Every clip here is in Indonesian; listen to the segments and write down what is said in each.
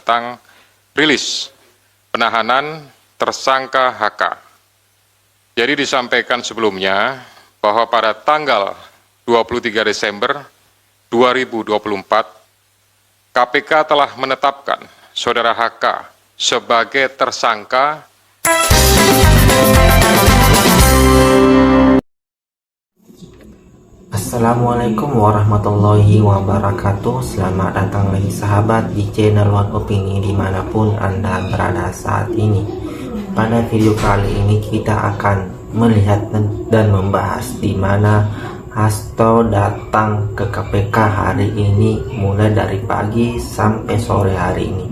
tentang rilis penahanan tersangka HK. Jadi disampaikan sebelumnya bahwa pada tanggal 23 Desember 2024, KPK telah menetapkan Saudara HK sebagai tersangka. Assalamualaikum warahmatullahi wabarakatuh. Selamat datang lagi sahabat di channel One Opini dimanapun Anda berada saat ini. Pada video kali ini kita akan melihat dan membahas di mana Hasto datang ke KPK hari ini mulai dari pagi sampai sore hari ini.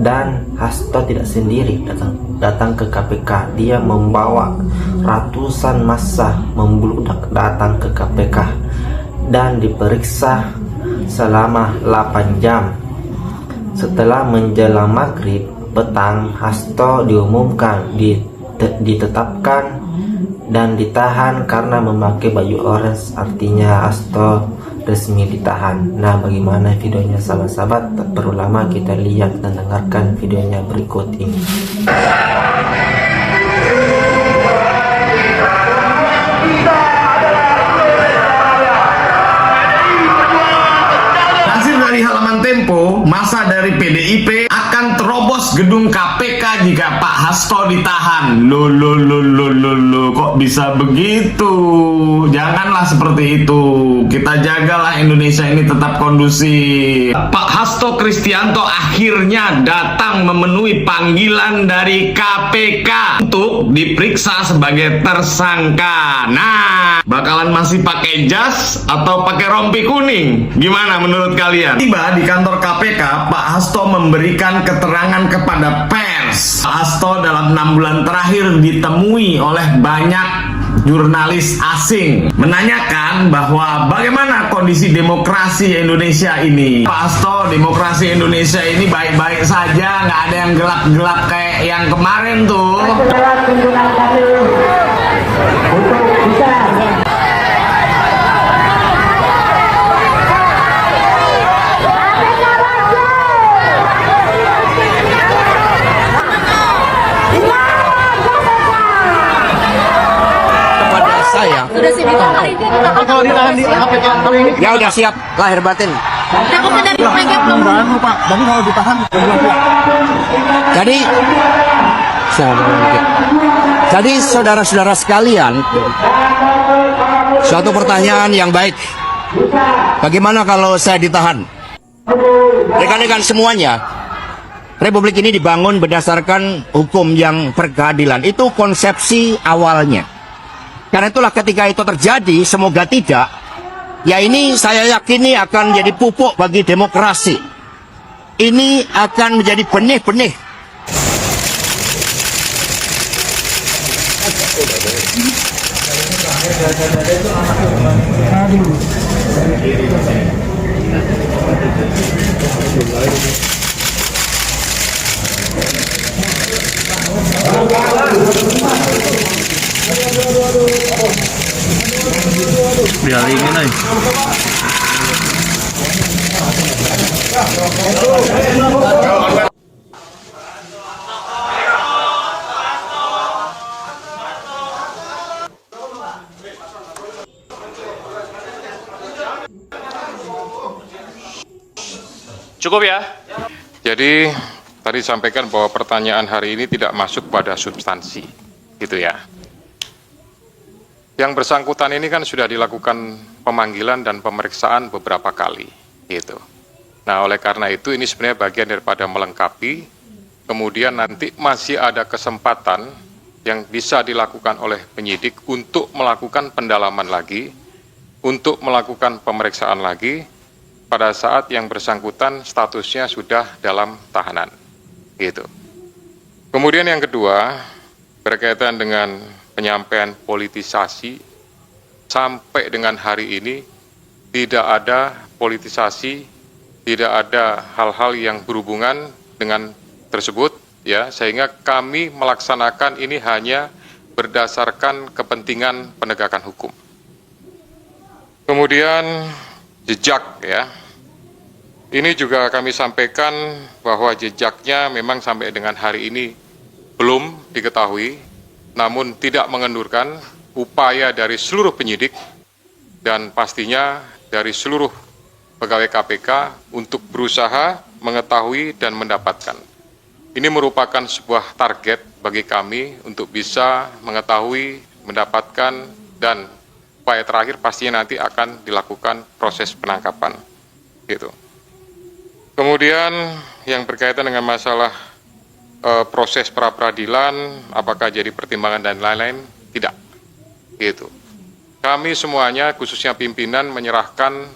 Dan Hasto tidak sendiri datang ke KPK. Dia membawa ratusan massa membludak datang ke KPK dan diperiksa selama 8 jam. Setelah menjelang maghrib petang, Hasto diumumkan ditetapkan dan ditahan karena memakai baju orange, artinya Hasto resmi ditahan. Nah, bagaimana videonya sahabat-sahabat? Tak perlu lama, kita lihat dan dengarkan videonya berikut ini. Hasil dari halaman Tempo, masa dari PDIP akan terobos gedung KPK jika Pak Hasto ditahan. Loh, kok bisa begitu? Janganlah seperti itu. Kita jagalah Indonesia ini tetap kondusif. Pak Hasto Kristianto akhirnya datang memenuhi panggilan dari KPK untuk diperiksa sebagai tersangka. Nah, bakalan masih pakai jas atau pakai rompi kuning? Gimana menurut kalian? Tiba di kantor KPK, Pak Hasto memberikan keterangan kepada pers. Pak Hasto dalam 6 bulan terakhir ditemui oleh banyak jurnalis asing menanyakan bahwa bagaimana kondisi demokrasi Indonesia ini. Pak Hasto, demokrasi Indonesia ini baik-baik saja, nggak ada yang gelap-gelap kayak yang kemarin tuh. Saya sudah siap ditahan. kalau ditahan di KPK kali ini ya udah siap lahir batin. Takutnya dari KPK belum. Pak, tapi kalau ditahan jadi saudara-saudara sekalian, suatu pertanyaan yang baik. Bagaimana kalau saya ditahan? Rekan-rekan semuanya, Republik ini dibangun berdasarkan hukum yang berkeadilan. Itu konsepsi awalnya. Karena itulah ketika itu terjadi, semoga tidak, ya ini saya yakini akan jadi pupuk bagi demokrasi. Ini akan menjadi benih-benih. Biarin aja. Cukup ya. Jadi tadi disampaikan bahwa pertanyaan hari ini tidak masuk pada substansi, gitu ya. Yang bersangkutan ini kan sudah dilakukan pemanggilan dan pemeriksaan beberapa kali, gitu. Nah, oleh karena itu ini sebenarnya bagian daripada melengkapi. Kemudian nanti masih ada kesempatan yang bisa dilakukan oleh penyidik untuk melakukan pendalaman lagi, untuk melakukan pemeriksaan lagi pada saat yang bersangkutan statusnya sudah dalam tahanan, gitu. Kemudian yang kedua, berkaitan dengan penyampaian politisasi, sampai dengan hari ini tidak ada politisasi, tidak ada hal-hal yang berhubungan dengan tersebut, ya, sehingga kami melaksanakan ini hanya berdasarkan kepentingan penegakan hukum. Kemudian jejak, ya, Ini juga kami sampaikan bahwa jejaknya memang sampai dengan hari ini belum diketahui, namun tidak mengendurkan upaya dari seluruh penyidik dan pastinya dari seluruh pegawai KPK untuk berusaha mengetahui dan mendapatkan. Ini merupakan sebuah target bagi kami untuk bisa mengetahui, mendapatkan, dan upaya terakhir pastinya nanti akan dilakukan proses penangkapan. Gitu. Kemudian yang berkaitan dengan masalah proses pra-peradilan, apakah jadi pertimbangan dan lain-lain, tidak. Gitu. Kami semuanya, khususnya pimpinan, menyerahkan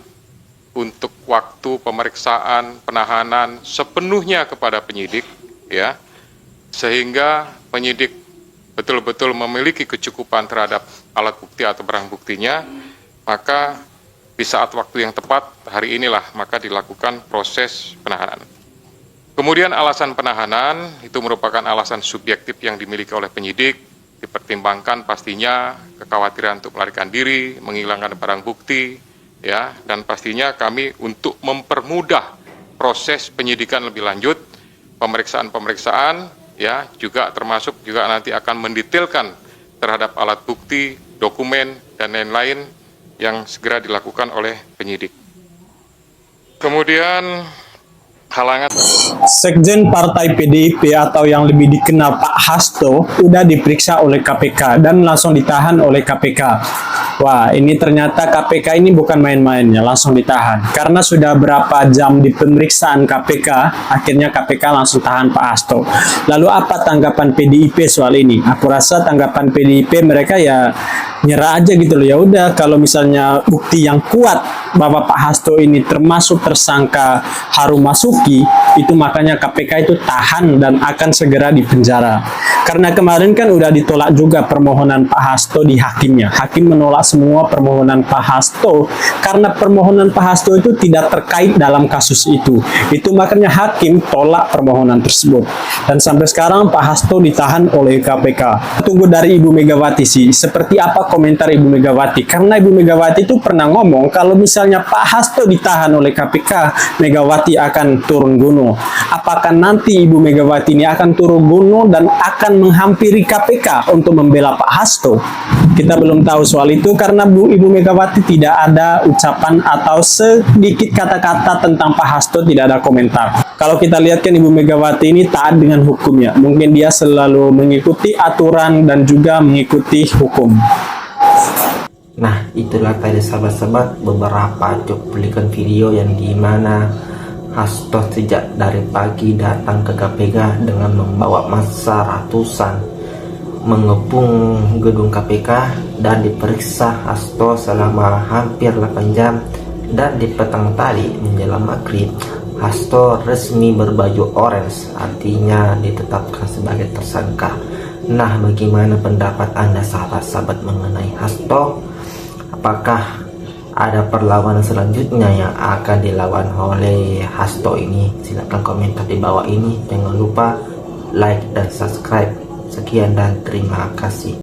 untuk waktu pemeriksaan, penahanan sepenuhnya kepada penyidik, ya, sehingga penyidik betul-betul memiliki kecukupan terhadap alat bukti atau barang buktinya, maka di saat waktu yang tepat, hari inilah maka dilakukan proses penahanan. Kemudian alasan penahanan itu merupakan alasan subjektif yang dimiliki oleh penyidik, dipertimbangkan pastinya kekhawatiran untuk melarikan diri, menghilangkan barang bukti, ya, dan pastinya kami untuk mempermudah proses penyidikan lebih lanjut, pemeriksaan-pemeriksaan, ya, juga termasuk juga nanti akan mendetailkan terhadap alat bukti, dokumen, dan lain-lain yang segera dilakukan oleh penyidik. Kemudian halangan. Sekjen Partai PDIP atau yang lebih dikenal Pak Hasto udah diperiksa oleh KPK dan langsung ditahan oleh KPK. Wah, ini ternyata KPK ini bukan main-mainnya, langsung ditahan. Karena sudah berapa jam di pemeriksaan KPK, akhirnya KPK langsung tahan Pak Hasto. Lalu apa tanggapan PDIP soal ini? Aku rasa tanggapan PDIP mereka ya nyerah aja gitu loh. Ya udah, kalau misalnya bukti yang kuat bahwa Pak Hasto ini termasuk tersangka Harun Masuki, itu makanya KPK itu tahan dan akan segera dipenjara. Karena kemarin kan udah ditolak juga permohonan Pak Hasto di hakimnya. Hakim menolak semua permohonan Pak Hasto karena permohonan Pak Hasto itu tidak terkait dalam kasus itu. Itu makanya hakim tolak permohonan tersebut. Dan sampai sekarang Pak Hasto ditahan oleh KPK. Tunggu dari Ibu Megawati sih, seperti apa komentar Ibu Megawati. Karena Ibu Megawati itu pernah ngomong kalau misalnya Pak Hasto ditahan oleh KPK, Megawati akan turun gunung. Apakah nanti Ibu Megawati ini akan turun gunung dan akan menghampiri KPK untuk membela Pak Hasto? Kita belum tahu soal itu karena Ibu Megawati tidak ada ucapan atau sedikit kata-kata tentang Pak Hasto, tidak ada komentar. Kalau kita lihat kan Ibu Megawati ini taat dengan hukumnya. Mungkin dia selalu mengikuti aturan dan juga mengikuti hukum. Nah, itulah tadi sahabat-sahabat beberapa cuplikan video yang dimana Hasto sejak dari pagi datang ke KPK dengan membawa massa ratusan mengepung gedung KPK dan diperiksa Hasto selama hampir 8 jam, dan di petang tadi menjelang maghrib Hasto resmi berbaju orange, artinya ditetapkan sebagai tersangka. Nah, bagaimana pendapat Anda sahabat-sahabat mengenai Hasto? Apakah ada perlawanan selanjutnya yang akan dilawan oleh Hasto ini? Silahkan komentar di bawah ini. Jangan lupa like dan subscribe. Sekian dan terima kasih.